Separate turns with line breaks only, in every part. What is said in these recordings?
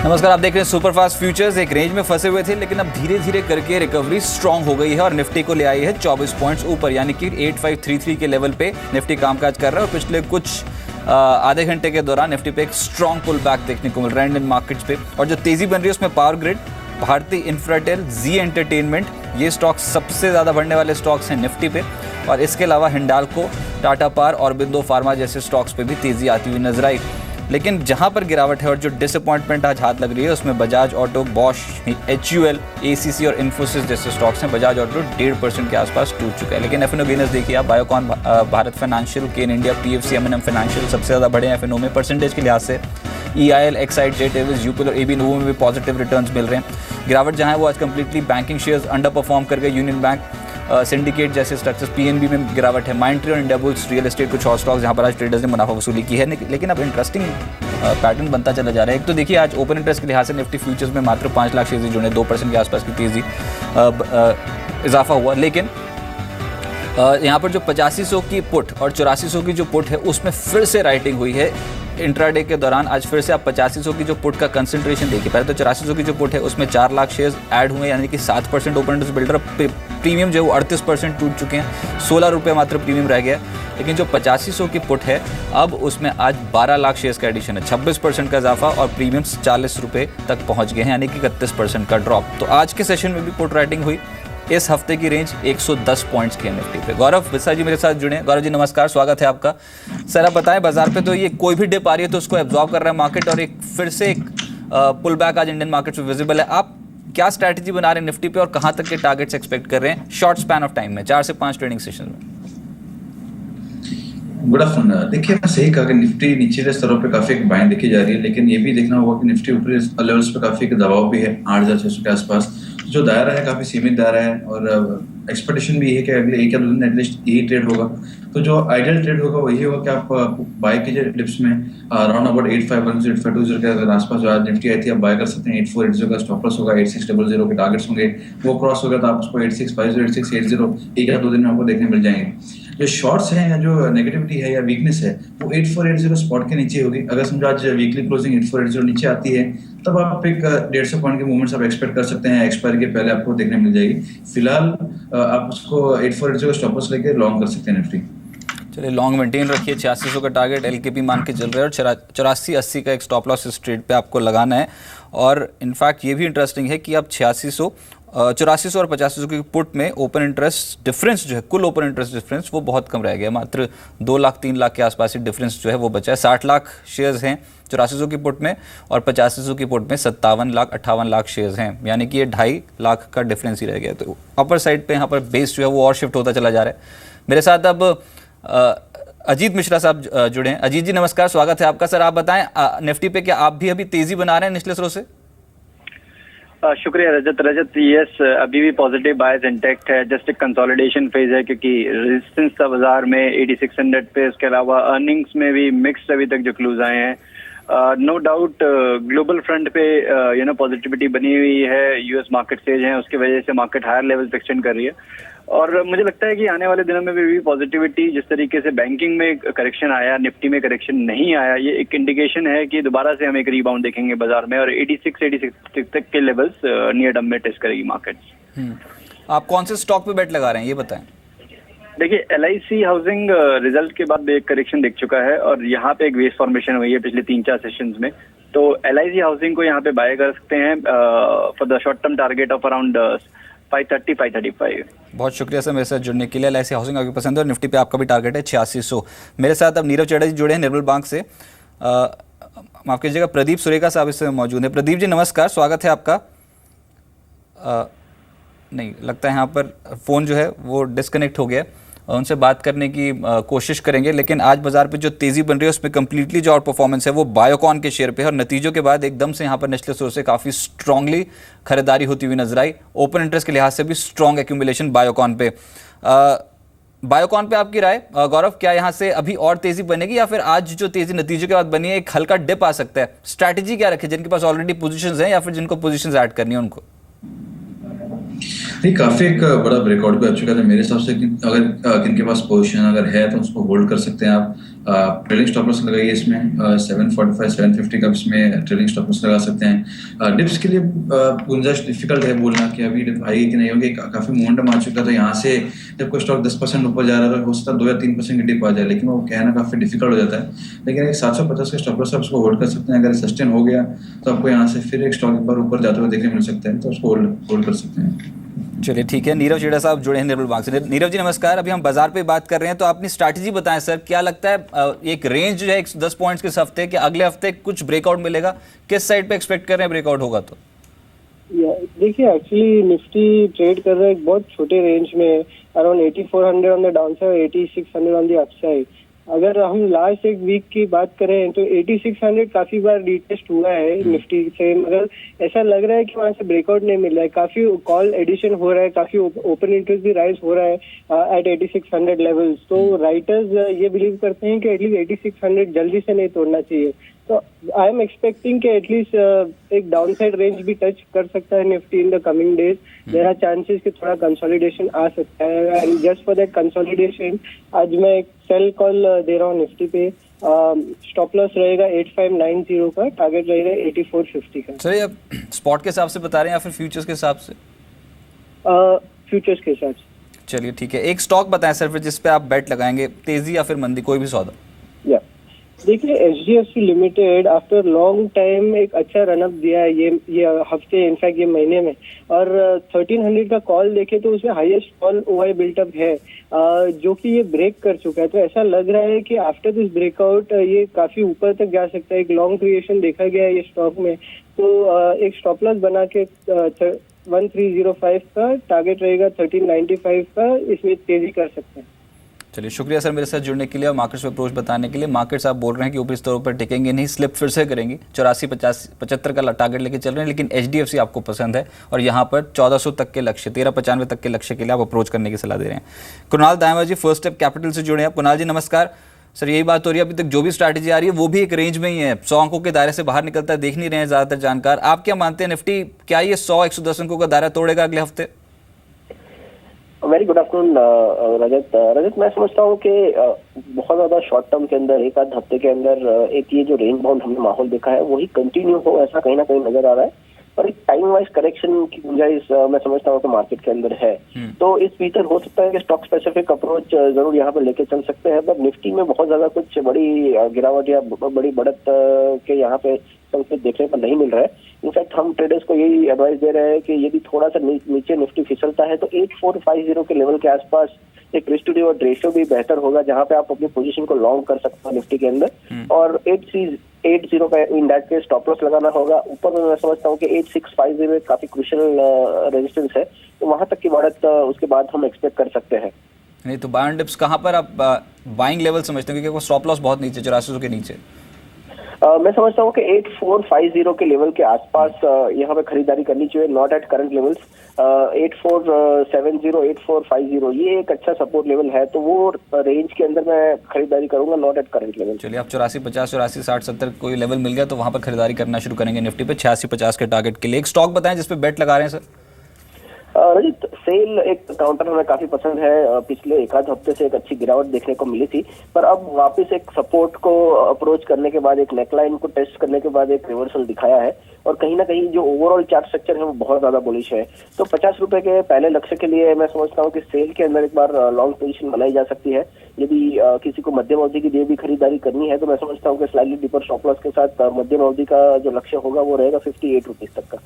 नमस्कार, आप देख रहे हैं सुपरफास्ट फ्यूचर्स। एक रेंज में फंसे हुए थे लेकिन अब धीरे धीरे करके रिकवरी स्ट्रांग हो गई है और निफ्टी को ले आई है 24 पॉइंट्स ऊपर, यानी कि 8533 के लेवल पे निफ्टी कामकाज कर रहा है। और पिछले कुछ आधे घंटे के दौरान निफ्टी पे एक स्ट्रांग पुल बैक देखने को मिल रहा है इंडियन मार्केट्स पे। और जो तेजी बन रही है उसमें पावर ग्रिड, भारती इंफ्राटेल, जी एंटरटेनमेंट, ये स्टॉक्स सबसे ज़्यादा बढ़ने वाले स्टॉक्स हैं निफ्टी पे। और इसके अलावा हिंडाल्को, टाटा पावर और बिंदो फार्मा जैसे स्टॉक्स पे भी तेज़ी आती हुई नजर आई। लेकिन जहां पर गिरावट है और जो डिसअपॉइंटमेंट आज हाथ लग रही है उसमें Bajaj auto, Bosch, HUL, ACC और इन्फोसिस जैसे स्टॉक्स हैं। बजाज ऑटो 1.5% के आसपास टूट चुका है। लेकिन एफएनओ गेनर्स देखिए आप, बायोकॉन, भारत फाइनेंशियल, केन इंडिया, PFC, M&M फाइनेंशियल सबसे ज़्यादा बड़े हैं एफएनओ में परसेंटेज के लिहाज से। EIL, Exide, jet Airways, UPL और AB इनोवा में भी पॉजिटिव रिटर्न्स मिल रहे हैं। गिरावट जहां है वो आज completely banking shares under perform कर गए। यूनियन बैंक, सिंडिकेट जैसे स्ट्रक्चर्स, PNB में गिरावट है। माइंड ट्री और इंडिया बुल्स, रियल एस्टेट, कुछ और स्टॉक्स जहां पर आज ट्रेडर्स ने मुनाफा वसूली की है। लेकिन अब इंटरेस्टिंग पैटर्न बनता चला जा रहा है। एक तो देखिए आज ओपन इंटरेस्ट के लिहाज से निफ्टी फ्यूचर्स में मात्र 5 लाख शेयर जुड़े, 2% के आसपास की तेजी इजाफा हुआ। लेकिन यहाँ पर जो 8500 की पुट और 8400 की जो पुट है उसमें फिर से राइटिंग हुई है इंट्राडे के दौरान। आज फिर से आप 8500 की जो पुट का कंसंट्रेशन देखिए। पहले तो 8400 की जो पुट है उसमें 4 लाख शेयर्स ऐड हुए, यानी कि 7% ओपन इंटरेस्ट बिल्डर। प्रीमियम जो है वो 38% टूट चुके हैं, 16 रुपये मात्र प्रीमियम रह गया। लेकिन जो 8500 की पुट है अब उसमें आज 12 लाख शेयर्स का एडिशन है, 26% का इजाफा और प्रीमियम्स 40 रुपये तक पहुँच गए हैं, यानी कि 31% का ड्रॉप। तो आज के सेशन में भी पुट राइटिंग हुई। इस हफ्ते की रेंज 110 पॉइंट्स की है निफ्टी पे। गौरव विसा जी मेरे साथ जुड़े हैं। गौरव जी नमस्कार, स्वागत है आपका। सर आप बताएं, बाजार पे तो ये कोई भी डिप आ रही है तो उसको एब्जॉर्ब कर रहा है मार्केट और एक फिर से एक पुल बैक आज इंडियन मार्केट में विजिबल है। आप क्या स्ट्रैटेजी बना रहे हैं निफ्टी पे और कहां तक के टारगेट्स एक्सपेक्ट कर रहे हैं शॉर्ट स्पैन ऑफ टाइम में, 4 से 5 ट्रेडिंग सेशन में?
Good afternoon. देखिए, मैं सही कहा कि निफ्टी निचले स्तरों पे काफी एक बाइंग देखी जा रही है, लेकिन ये भी देखना होगा कि निफ्टी ऊपरी लेवल्स पे काफी एक दबाव भी है 8600 के आसपास। जो दायरा है काफी सीमित दायरा है और एक्सपेक्टेशन भी है कि अगले एक या दो दिन एटलीस्ट यही ट्रेड होगा। तो जो आइडियल ट्रेड होगा वही होगा कि आप बाय कीजिए डिप्स में अराउंड अबाउट 8510 8520 के अगर आसपास जो आज निफ्टी आई थी आप बाय कर सकते हैं। 8480 का स्टॉप लॉस होगा, 8600 के टारगेट्स होंगे, वो क्रॉस होगा तो आप उसको 8650 8680 एक या दो दिन में आपको देखने मिल जाएंगे। जो शॉर्ट्स हैं या जो नेगेटिविटी है या वीकनेस है वो 8480 स्पॉट के नीचे होगी। अगर समझो आज वीकली क्लोजिंग 8480 नीचे आती है तब आप एक 150 पॉइंट के मूवमेंट्स आप एक्सपेक्ट कर सकते हैं, एक्सपायरी के पहले आपको देखने मिल जाएगी। फिलहाल आप उसको 8480 का स्टॉप लॉस लेके लॉन्ग कर सकते हैं निफ्टी।
चलिए लॉन्ग मेंटेन रखिए, 8600 का टारगेट LKP मान के चल रहे हैं और 8480 का एक स्टॉप लॉस इस ट्रेड पे आपको लगाना है। और इनफैक्ट ये भी इंटरेस्टिंग है कि आप 8400 और 8500 की पुट में ओपन इंटरेस्ट डिफरेंस जो है, कुल ओपन इंटरेस्ट डिफरेंस वो बहुत कम रह गया, मात्र 2 लाख 3 लाख के आसपास ही डिफरेंस जो है वो बचा है। 60 लाख शेयर्स हैं 8400 की पुट में और 8500 की पुट में 57 लाख 58 लाख शेयर्स हैं, यानी कि ये 2.5 लाख का डिफरेंस ही रह गया। तो अपर साइड पे यहाँ पर बेस जो है वो और शिफ्ट होता चला जा रहा है। मेरे साथ अब अजीत मिश्रा साहब जुड़े हैं। अजीत जी नमस्कार, स्वागत है आपका। सर आप बताएं निफ्टी पे क्या आप भी अभी तेजी बना रहे हैं निचले स्रोत से?
शुक्रिया रजत। यस, अभी भी पॉजिटिव बायस इंटैक्ट है। जस्ट एक कंसोलिडेशन फेज है क्योंकि रेजिस्टेंस था बाजार में 8600 पे। इसके अलावा अर्निंग्स में भी मिक्स्ड अभी तक जो क्लूज आए हैं। नो डाउट ग्लोबल फ्रंट पे पॉजिटिविटी बनी हुई है। US मार्केट स्टेज है, उसकी वजह से मार्केट हायर लेवल पे एक्सटेंड कर रही है और मुझे लगता है कि आने वाले दिनों में भी पॉजिटिविटी, जिस तरीके से बैंकिंग में करेक्शन आया, निफ्टी में करेक्शन नहीं आया, ये एक इंडिकेशन है कि दोबारा से हम एक रीबाउंड देखेंगे बाजार में और 86 तक के लेवल्स नियर टर्म में टेस्ट करेगी मार्केट्स।
आप कौन से स्टॉक पे बेट लगा रहे हैं ये बताएं?
देखिए, LIC हाउसिंग रिजल्ट के बाद एक करेक्शन दिख चुका है और यहाँ पे एक वेव फॉर्मेशन हुई है पिछले 3-4 सेशंस में। तो LIC हाउसिंग को यहाँ पे बाय कर सकते हैं for the short term target of around 530-535।
बहुत शुक्रिया सर मेरे साथ जुड़ने के लिए। LIC हाउसिंग आपको पसंद है और निफ्टी पे आपका भी टारगेट है 8600। मेरे साथ अब नीरव चड्ढा जी जुड़े हैं निर्मल बैंक से। माफ कीजिएगा, प्रदीप सुरेखा साहब इस समय मौजूद हैं। प्रदीप जी नमस्कार, स्वागत है आपका। नहीं लगता है यहाँ पर फ़ोन जो है वो डिस्कनेक्ट हो गया, उनसे बात करने की कोशिश करेंगे। लेकिन आज बाजार पे जो तेज़ी बन रही है उसमें कंप्लीटली जो आउट परफॉर्मेंस है वो बायोकॉन के शेयर पे है और नतीजों के बाद एकदम से यहाँ पर निचले स्रोत से काफ़ी स्ट्रांगली खरीदारी होती हुई नजर आई। ओपन इंटरेस्ट के लिहाज से भी स्ट्रॉन्ग एक्यूमुलेशन बायोकॉन पे। बायोकॉन पे आपकी राय गौरव, क्या यहाँ से अभी और तेज़ी बनेगी या फिर आज जो तेज़ी नतीजों के बाद बनी है एक हल्का डिप आ सकता है? स्ट्रैटेजी क्या रखे जिनके पास ऑलरेडी पोजिशन हैं या फिर जिनको पोजिशन ऐड करनी है उनको?
नहीं, काफी एक बड़ा ब्रेकआउट भी आ चुका था मेरे हिसाब से कि अगर किन के पास पोजीशन अगर है तो उसको होल्ड कर सकते हैं आप। ट्रेलिंग स्टॉप लॉस लगाइए इसमें 745 750 का इसमें ट्रेलिंग स्टॉप लॉस लगा सकते हैं। डिप्स के लिए गुंजाइश डिफिकल्ट है बोलना कि अभी डिप आएगी कि नहीं होगी, काफी मोमेंटम आ चुका था यहाँ से। जब कोई स्टॉक 10% ऊपर जा रहा है तो हो सकता है 2 या 3% की डिप आ जाए, लेकिन वो कहना काफी डिफिकल्ट हो जाता है। लेकिन एक 750 का स्टॉप लॉस आप उसको होल्ड कर सकते हैं। अगर सस्टेन हो गया तो आपको यहाँ से फिर एक स्टॉक एक बार ऊपर जाते हुए देखने मिल सकते हैं, तो उसको होल्ड कर सकते हैं।
चलिए ठीक है, नीरव चेड़ा साहब जुड़े हैं निर्मल बैंक से। नीरव जी नमस्कार। अभी हम बाजार पे बात कर रहे हैं, तो अपनी स्ट्रैटेजी बताएं सर, क्या लगता है एक रेंज जो है 110 पॉइंट्स के इस हफ्ते, कि अगले हफ्ते कुछ ब्रेकआउट मिलेगा, किस साइड पे एक्सपेक्ट कर रहे हैं ब्रेकआउट होगा? तो
देखिए, एक्चुअली निफ्टी ट्रेड कर रहा है एक बहुत छोटे रेंज में, around 8400 on the down side, 8600 on the upside. अगर हम लास्ट एक वीक की बात करें तो 8600 काफी बार रिटेस्ट हुआ है निफ्टी से, मगर ऐसा लग रहा है कि वहां से ब्रेकआउट नहीं मिल रहा है। काफी कॉल एडिशन हो रहा है, काफी ओपन इंटरेस्ट भी राइज हो रहा है एट 8600 लेवल्स। तो राइटर्स ये बिलीव करते हैं कि एटलीस्ट 8600 जल्दी से नहीं तोड़ना चाहिए। तो आई एम एक्सपेक्टिंग कि एटलीस्ट एक डाउन साइड रेंज भी टच कर सकता है Nifty in the coming days. There are chances कि थोड़ा कंसोलिडेशन आ सकता है, and just for that consolidation आज मैं एक सेल कॉल दे रहा हूँ निफ्टी पे। स्टॉप लॉस रहेगा 8590 का, टारगेट रहेगा 8450 का।
सर आप स्पॉट के हिसाब से बता रहे हैं या फिर फ्यूचर्स के हिसाब से?
फ्यूचर्स के हिसाब से।
चलिए ठीक है, एक स्टॉक बताएं सर फिर जिस पे आप बेट लगाएंगे, तेजी या फिर मंदी, कोई भी सौदा।
देखिए, HDFC limited after long time एक अच्छा रनअप दिया है ये हफ्ते, इनफैक्ट ये महीने में। और 1300 का कॉल देखे तो उसमें हाईएस्ट कॉल OI बिल्टअप है, जो कि ये ब्रेक कर चुका है। तो ऐसा लग रहा है कि आफ्टर दिस ब्रेकआउट ये काफी ऊपर तक जा सकता है। एक लॉन्ग क्रिएशन देखा गया है ये स्टॉक में। तो एक स्टॉप लॉस बना के 1305 का टारगेट रहेगा 1395 का, इसमें तेजी कर सकते हैं।
चलिए शुक्रिया सर मेरे साथ जुड़ने के लिए और मार्केट्स पे अप्रोच बताने के लिए। मार्केट्स आप बोल रहे हैं कि ऊपरी स्तरों पर टिकेंगे नहीं, स्लिप फिर से करेंगी, 84-75 का टारगेट लेके चल रहे हैं, लेकिन HDFC आपको पसंद है और यहाँ पर 1400 तक के लक्ष्य, 1395 तक के लक्ष्य के लिए आप अप्रोच करने की सलाह दे रहे हैं। कुणाल दायमा जी फर्स्ट स्टेप कैपिटल से जुड़े हैं आप। कुणाल जी नमस्कार। सर यही बात हो रही है, अभी तक जो भी स्ट्रैटेजी आ रही है वो भी एक रेंज में ही है, 100 अंकों के दायरे से बाहर निकलता है देख नहीं रहे हैं ज़्यादातर जानकार। आप क्या मानते हैं, निफ्टी क्या ये 100-110 अंकों का दायरा तोड़ेगा अगले हफ्ते?
वेरी गुड आफ्टरनून रजत, मैं समझता हूँ कि बहुत ज्यादा शॉर्ट टर्म के अंदर एक आध हफ्ते के अंदर एक ये जो रेंज बाउंड हमने माहौल देखा है वही कंटिन्यू हो, ऐसा कहीं ना कहीं नजर आ रहा है। और एक टाइम वाइज करेक्शन की गुंजाइश मैं समझता हूँ कि मार्केट के अंदर है। तो इस भीतर हो सकता है कि स्टॉक स्पेसिफिक अप्रोच जरूर यहाँ पर लेके चल सकते हैं, पर निफ्टी में बहुत ज्यादा कुछ बड़ी गिरावट या बड़ी बढ़त के यहाँ पे संकेत देखने पर नहीं मिल रहा है। इनफैक्ट हम ट्रेडर्स को यही एडवाइस दे रहे हैं कि यदि थोड़ा सा नीचे निफ्टी फिसलता है तो 8450 के लेवल के आसपास एक रिस्क टू रिवॉर्ड रेशियो भी बेहतर होगा, जहां पे आप अपनी पोजीशन को लॉन्ग कर सकते हो निफ्टी के अंदर। और 8380 का in that case stop loss लगाना होगा। ऊपर में मैं समझता हूँ कि 8650 काफी क्रूशियल रेजिस्टेंस है, तो वहां तक की बढ़त उसके बाद हम एक्सपेक्ट कर सकते हैं।
नहीं तो बाय एंड डिप्स कहाँ पर आप बाइंग लेवल समझते हैं, क्योंकि वो स्टॉप लॉस बहुत नीचे 8400 के नीचे?
मैं समझता हूँ कि 8450 के लेवल के आसपास यहाँ पे खरीदारी करनी चाहिए, नॉट एट करंट लेवल्स। 8470 8450 ये एक अच्छा सपोर्ट लेवल है, तो वो रेंज के अंदर मैं खरीदारी करूंगा, नॉट एट करंट लेवल।
चलिए आप 84-50 84 60 70 कोई लेवल मिल गया तो वहां पर खरीदारी करना शुरू करेंगे निफ्टी पे 86-50 के टारगेट के लिए। एक स्टॉक बताएं जिस पे बेट लगा रहे हैं सर।
रजित, सेल एक काउंटर हमें काफी पसंद है। पिछले एक आध हफ्ते से एक अच्छी गिरावट देखने को मिली थी, पर अब वापस एक सपोर्ट को अप्रोच करने के बाद, एक नेकलाइन को टेस्ट करने के बाद एक रिवर्सल दिखाया है, और कहीं ना कहीं जो ओवरऑल चार्ट स्ट्रक्चर है वो बहुत ज्यादा बुलिश है। तो 50 रुपए के पहले लक्ष्य के लिए मैं समझता हूँ कि सेल के अंदर एक बार लॉन्ग पोजीशन बनाई जा सकती है। यदि किसी को मध्यम अवधि की लिए भी खरीदारी करनी है तो मैं समझता हूँ कि स्लाइटली डीपर स्टॉप लॉस के साथ मध्यम अवधि का जो लक्ष्य होगा वो रहेगा 58 रुपीज तक का।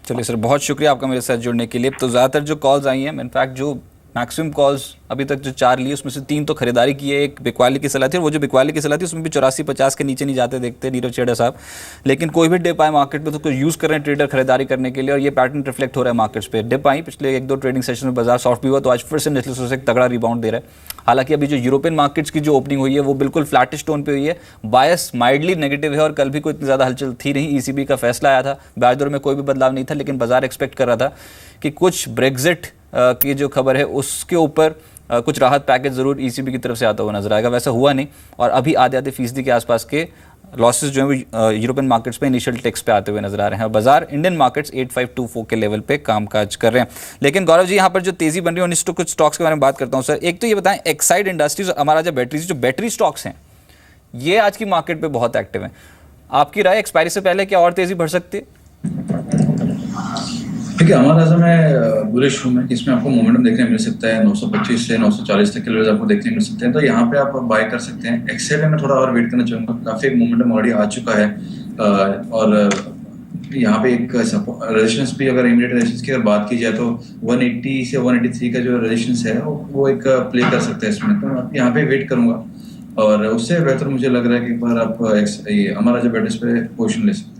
चलिए सर बहुत शुक्रिया आपका मेरे साथ जुड़ने के लिए। तो ज़्यादातर जो कॉल्स आई हैं, इनफैक्ट जो मैक्सिमम कॉल्स अभी तक जो 4 लिए उसमें से 3 तो खरीदारी की है, एक बिकवाली की सलाह थी, और वो जो बिकवाली की सलाह थी उसमें भी 84-50 के नीचे नहीं जाते देखते नीरव चेड़ा साहब। लेकिन कोई भी डिप आए मार्केट में तो उसको यूज़ कर रहे हैं ट्रेडर खरीदारी करने के लिए, और ये पैटर्न रिफ्लेक्ट हो रहा है मार्केट्स पे। डिप आई पिछले 1-2 ट्रेडिंग सेशन में बाजार सॉफ्ट भी हुआ, तो आज फिर से नेस्ले से एक तगड़ा रिबाउंड दे रहा है। हालांकि अभी जो यूरोपियन मार्केट्स की जो ओपनिंग हुई है वो बिल्कुल फ्लैटिश टोन पे हुई है, बायस माइल्डली नेगेटिव है, और कल भी कोई इतनी ज़्यादा हलचल थी नहीं। ECB का फैसला आया था, ब्याज दर में कोई भी बदलाव नहीं था, लेकिन बाजार एक्सपेक्ट कर रहा था कि कुछ ब्रेग्जिट की जो खबर है उसके ऊपर कुछ राहत पैकेज ज़रूर ECB की तरफ से आता हुआ नजर आएगा। वैसा हुआ नहीं, और अभी आधे-आधे फीसदी के आसपास के लॉसेस जो है वो यूरोपियन मार्केट्स पे इनिशियल टेक्स पे आते हुए नजर आ रहे हैं। बाजार इंडियन मार्केट्स 8524 के लेवल पे कामकाज कर रहे हैं। लेकिन गौरव जी, यहाँ पर जो तेजी बन रही है, उन कुछ स्टॉक्स के बारे में बात करता हूँ सर। एक तो ये बताएं, एक्साइड इंडस्ट्रीज और अमराजा बैटरीज, जो बैटरी स्टॉक्स हैं, ये आज की मार्केट पे बहुत एक्टिव हैं। आपकी राय, एक्सपायरी से पहले क्या और तेजी बढ़ सकती है?
देखिए, अमराजा में बुलिश हूं मैं कि इसमें आपको मोमेंटम देखने मिल सकता है। 925 से 940 तक के लेवल आपको देखने मिल सकते हैं, तो यहाँ पे आप बाय कर सकते हैं। एक्सेल में थोड़ा और वेट करना चाहूँगा, काफ़ी एक मोमेंटम ऑलरेडी आ चुका है और यहाँ पे एक रेजिस्टेंस भी, अगर इमीडिएट रेजिस्टेंस की अगर बात की जाए तो 180 से 183 का जो रेजिस्टेंस है वो एक प्ले कर सकता है इसमें, तो मैं यहाँ पे वेट करूँगा। और उससे बेहतर मुझे लग रहा है कि एक बार आप अमराजा बैटरीज पे पोजीशन ले सकते हैं।